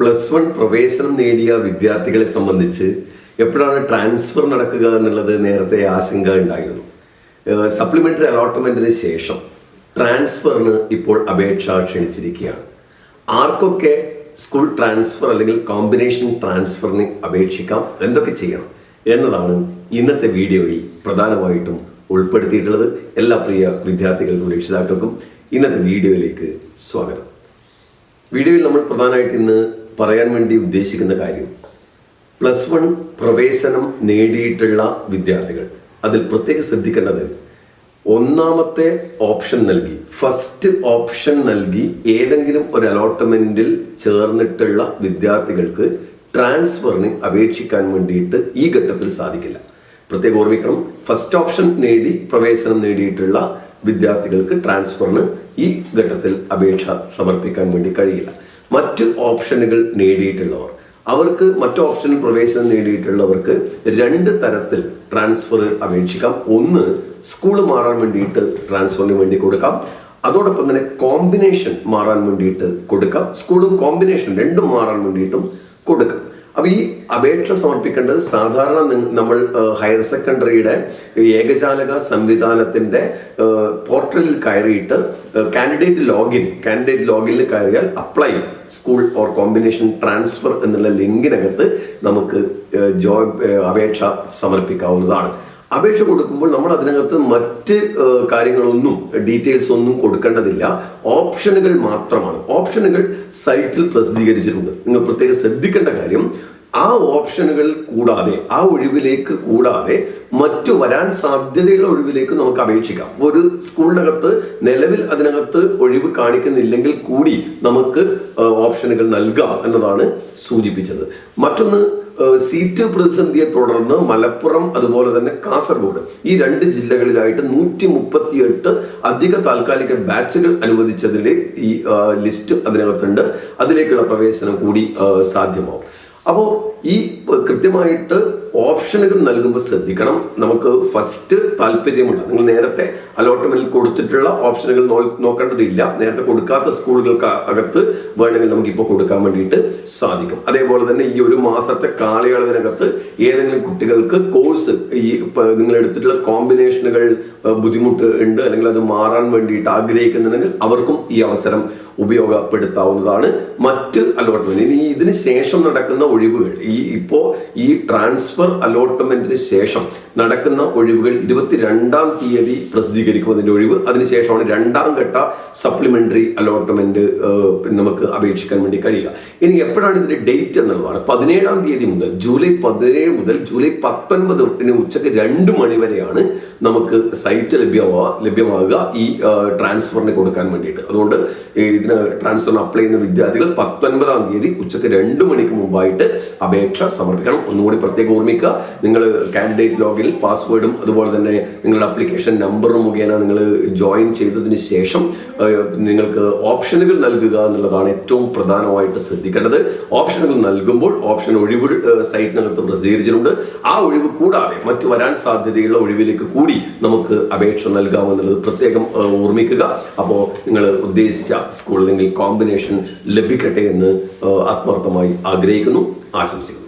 +1 പ്രവേശനം നേടിയ വിദ്യാർത്ഥികളെ സംബന്ധിച്ച് എപ്പോഴാണ് ട്രാൻസ്ഫർ നടക്കുക എന്നുള്ളത് നേരത്തെ ആശങ്ക ഉണ്ടായിരുന്നു. സപ്ലിമെൻ്ററി അലോട്ട്മെൻറ്റിന് ശേഷം ട്രാൻസ്ഫറിന് ഇപ്പോൾ അപേക്ഷ ക്ഷണിച്ചിരിക്കുകയാണ്. ആർക്കൊക്കെ സ്കൂൾ ട്രാൻസ്ഫർ അല്ലെങ്കിൽ കോമ്പിനേഷൻ ട്രാൻസ്ഫറിന് അപേക്ഷിക്കാം, എന്തൊക്കെ ചെയ്യണം എന്നതാണ് ഇന്നത്തെ വീഡിയോയിൽ പ്രധാനമായിട്ടും ഉൾപ്പെടുത്തിയിട്ടുള്ളത്. എല്ലാ പ്രിയ വിദ്യാർത്ഥികൾക്കും രക്ഷിതാക്കൾക്കും ഇന്നത്തെ വീഡിയോയിലേക്ക് സ്വാഗതം. വീഡിയോയിൽ നമ്മൾ പ്രധാനമായിട്ട് ഇന്ന് പറയാൻ വേണ്ടി ഉദ്ദേശിക്കുന്ന കാര്യം +1 പ്രവേശനം നേടിയിട്ടുള്ള വിദ്യാർത്ഥികൾ, അതിൽ പ്രത്യേകം ശ്രദ്ധിക്കേണ്ടത് ഒന്നാമത്തെ ഓപ്ഷൻ നൽകി, ഫസ്റ്റ് ഓപ്ഷൻ നൽകി ഏതെങ്കിലും ഒരു അലോട്ട്മെന്റിൽ ചേർന്നിട്ടുള്ള വിദ്യാർത്ഥികൾക്ക് ട്രാൻസ്ഫറിന് അപേക്ഷിക്കാൻ വേണ്ടിയിട്ട് ഈ ഘട്ടത്തിൽ സാധിക്കില്ല. പ്രത്യേകം ഓർമ്മിക്കണം, ഫസ്റ്റ് ഓപ്ഷൻ നേടി പ്രവേശനം നേടിയിട്ടുള്ള വിദ്യാർത്ഥികൾക്ക് ട്രാൻസ്ഫറിന് ഈ ഘട്ടത്തിൽ അപേക്ഷ സമർപ്പിക്കാൻ വേണ്ടി കഴിയില്ല. മറ്റ് ഓപ്ഷനുകൾ നേടിയിട്ടുള്ളവർ, അവർക്ക് മറ്റു ഓപ്ഷനിൽ പ്രവേശനം നേടിയിട്ടുള്ളവർക്ക് 2 തരത്തിൽ ട്രാൻസ്ഫർ അപേക്ഷിക്കാം. ഒന്ന്, സ്കൂൾ മാറാൻ വേണ്ടിയിട്ട് ട്രാൻസ്ഫറിന് വേണ്ടി കൊടുക്കാം. അതോടൊപ്പം തന്നെ കോമ്പിനേഷൻ മാറാൻ വേണ്ടിയിട്ട് കൊടുക്കാം. സ്കൂളും കോമ്പിനേഷൻ രണ്ടും മാറാൻ വേണ്ടിയിട്ടും കൊടുക്കാം. അപ്പോൾ ഈ അപേക്ഷ സമർപ്പിക്കേണ്ടത് സാധാരണ നമ്മൾ ഹയർ സെക്കൻഡറിയുടെ ഏകജാലക സംവിധാനത്തിൻ്റെ പോർട്ടലിൽ കയറിയിട്ട് കാൻഡിഡേറ്റ് ലോഗിനിൽ കയറിയാൽ apply school or combination transfer എന്നുള്ള ലിങ്കിനകത്ത് നമുക്ക് അപേക്ഷ സമർപ്പിക്കാവുന്നതാണ്. അപേക്ഷ കൊടുക്കുമ്പോൾ നമ്മൾ അതിനകത്ത് മറ്റ് കാര്യങ്ങളൊന്നും, ഡീറ്റെയിൽസ് ഒന്നും കൊടുക്കേണ്ടതില്ല. ഓപ്ഷനുകൾ മാത്രമാണ്. ഓപ്ഷനുകൾ സൈറ്റിൽ പ്രസിദ്ധീകരിച്ചിട്ടുണ്ട്. നിങ്ങൾ പ്രത്യേകം ശ്രദ്ധിക്കേണ്ട കാര്യം, ആ ഓപ്ഷനുകൾ കൂടാതെ, ആ ഒഴിവിലേക്ക് കൂടാതെ മറ്റു വരാൻ സാധ്യതയുള്ള ഒഴിവിലേക്ക് നമുക്ക് അപേക്ഷിക്കാം. ഒരു സ്കൂളിനകത്ത് നിലവിൽ അതിനകത്ത് ഒഴിവ് കാണിക്കുന്നില്ലെങ്കിൽ കൂടി നമുക്ക് ഓപ്ഷനുകൾ നൽകാം എന്നതാണ് സൂചിപ്പിച്ചത്. മറ്റൊന്ന്, സീറ്റ് പ്രതിസന്ധിയെ തുടർന്ന് മലപ്പുറം അതുപോലെ തന്നെ കാസർഗോഡ്, ഈ 2 ജില്ലകളിലായിട്ട് 138 അധിക താൽക്കാലിക ബാച്ചുകൾ അനുവദിച്ചതിൽ ഈ ലിസ്റ്റ് അതിനകത്തുണ്ട്. അതിലേക്കുള്ള പ്രവേശനം കൂടി സാധ്യമാവും. അപ്പോൾ ഈ കൃത്യമായിട്ട് ഓപ്ഷനുകൾ നൽകുമ്പോൾ ശ്രദ്ധിക്കണം. നമുക്ക് ഫസ്റ്റ് താല്പര്യമുള്ള, നിങ്ങൾ നേരത്തെ അലോട്ട്മെന്റിൽ കൊടുത്തിട്ടുള്ള ഓപ്ഷനുകൾ നോക്കേണ്ടതില്ല. നേരത്തെ കൊടുക്കാത്ത സ്കൂളുകൾക്ക് അകത്ത് വേണമെങ്കിൽ നമുക്കിപ്പോൾ കൊടുക്കാൻ വേണ്ടിയിട്ട് സാധിക്കും. അതേപോലെ തന്നെ ഈ 1 മാസത്തെ കാലയളവിനകത്ത് ഏതെങ്കിലും കുട്ടികൾക്ക് കോഴ്സ്, ഈ നിങ്ങൾ എടുത്തിട്ടുള്ള കോമ്പിനേഷനുകൾ ബുദ്ധിമുട്ട് ഉണ്ട് അല്ലെങ്കിൽ അത് മാറാൻ വേണ്ടിയിട്ട് ആഗ്രഹിക്കുന്നുണ്ടെങ്കിൽ അവർക്കും ഈ അവസരം ഉപയോഗപ്പെടുത്താവുന്നതാണ്. മറ്റ് അലോട്ട്മെന്റ്, ഇനി ഇതിന് ശേഷം നടക്കുന്ന ഒഴിവുകൾ, ഈ ട്രാൻസ്ഫർ അലോട്ട്മെന്റിന് ശേഷം നടക്കുന്ന ഒഴിവുകൾ 22-ാം തീയതി പ്രസിദ്ധീകരിക്കും അതിന്റെ ഒഴിവ്. അതിനുശേഷമാണ് 2ാം ഘട്ട സപ്ലിമെന്ററി അലോട്ട്മെന്റ് നമുക്ക് അപേക്ഷിക്കാൻ വേണ്ടി കഴിയുക. ഇനി എപ്പോഴാണ് ഇതിന്റെ ഡേറ്റ് എന്നുള്ളതാണ്. 17-ാം തീയതി മുതൽ, ജൂലൈ 17 മുതൽ ജൂലൈ 19 ഉച്ചയ്ക്ക് 2 മണി വരെയാണ് നമുക്ക് സൈറ്റ് ലഭ്യമാകുക ഈ ട്രാൻസ്ഫറിന് കൊടുക്കാൻ വേണ്ടിയിട്ട്. അതുകൊണ്ട് ഇതിന് ട്രാൻസ്ഫറിന് അപ്ലൈ ചെയ്യുന്ന വിദ്യാർത്ഥികൾ 19-ാം തീയതി ഉച്ചയ്ക്ക് 2 മണിക്ക് മുമ്പായിട്ട് അപേക്ഷ സമർപ്പിക്കണം. ഒന്നുകൂടി പ്രത്യേകം ഓർമ്മിക്കുക, നിങ്ങൾ കാൻഡിഡേറ്റ് ലോഗിൽ പാസ്വേഡും അതുപോലെ തന്നെ നിങ്ങളുടെ അപ്ലിക്കേഷൻ നമ്പറും മുഖേന നിങ്ങൾ ജോയിൻ ചെയ്തതിന് ശേഷം നിങ്ങൾക്ക് ഓപ്ഷനുകൾ നൽകുക എന്നുള്ളതാണ് ഏറ്റവും പ്രധാനമായിട്ട് ശ്രദ്ധിക്കേണ്ടത്. ഓപ്ഷനുകൾ നൽകുമ്പോൾ ഓപ്ഷൻ ഒഴിവ് സൈറ്റിനകത്ത് പ്രസിദ്ധീകരിച്ചിട്ടുണ്ട്. ആ ഒഴിവ് കൂടാതെ മറ്റു വരാൻ സാധ്യതയുള്ള ഒഴിവിലേക്ക് കൂടി നമുക്ക് അപേക്ഷ നൽകാമെന്നുള്ളത് പ്രത്യേകം ഓർമ്മിക്കുക. അപ്പോൾ നിങ്ങൾ ഉദ്ദേശിച്ച സ്കൂൾ അല്ലെങ്കിൽ കോമ്പിനേഷൻ ലഭിക്കട്ടെ എന്ന് ആത്മാർത്ഥമായി ആഗ്രഹിക്കുന്നു, ആശംസിക്കുന്നു.